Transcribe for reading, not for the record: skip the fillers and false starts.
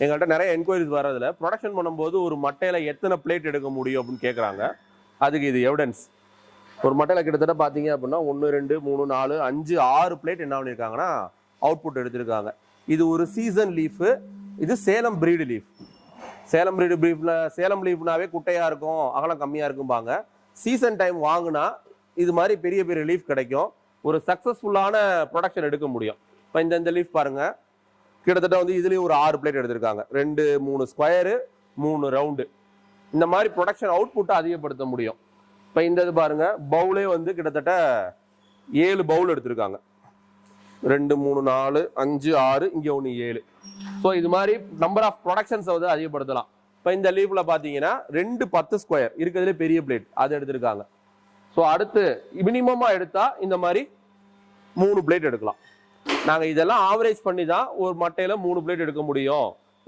எங்கள்கிட்ட நிறைய என்கொயரிஸ் வர்றதுல ப்ரொடக்ஷன் பண்ணும்போது ஒரு மட்டையில் எத்தனை பிளேட் எடுக்க முடியும் அப்படின்னு கேட்குறாங்க. அதுக்கு இது எவிடன்ஸ். ஒரு மட்டையில் கிட்டத்தட்ட பார்த்தீங்க அப்படின்னா 1 2 3 4 5 6 பிளேட் என்ன பண்ணியிருக்காங்கன்னா அவுட்புட் எடுத்திருக்காங்க. இது ஒரு சீசன் லீஃபு. இது Salem breed leaf. Salem breed லீஃப்ல சேலம் லீஃப்னாவே குட்டையாக இருக்கும், அகலம் கம்மியாக இருக்கும்பாங்க. சீசன் டைம் வாங்கினா இது மாதிரி பெரிய பெரிய லீஃப் கிடைக்கும். ஒரு சக்ஸஸ்ஃபுல்லான ப்ரொடக்ஷன் எடுக்க முடியும். இப்போ இந்த லீஃப் பாருங்க, கிட்டத்தட்ட வந்து இதுலேயும் ஒரு 6 பிளேட் எடுத்திருக்காங்க. 2 3 ஸ்கொயரு 3 ரவுண்டு. இந்த மாதிரி ப்ரொடக்ஷன் அவுட்புட்டை அதிகப்படுத்த முடியும். இப்போ இந்த இது பாருங்க, பவுலே வந்து கிட்டத்தட்ட 7 பவுல் எடுத்திருக்காங்க. 2 3 4 5 6, இங்கே 1 7. ஸோ இது மாதிரி நம்பர் ஆஃப் ப்ரொடக்ஷன்ஸை வந்து அதிகப்படுத்தலாம். இப்போ இந்த லீஃப்ல பார்த்தீங்கன்னா 2 10 ஸ்கொயர் இருக்கிறதுலே பெரிய பிளேட் அது எடுத்திருக்காங்க. ஸோ அடுத்து மினிமமாக எடுத்தா இந்த மாதிரி 3 பிளேட் எடுக்கலாம். நாங்கள் இதெல்லாம் ஆவரேஜ் பண்ணி தான் ஒரு மட்டையில் 3 பிளேட் எடுக்க முடியும்.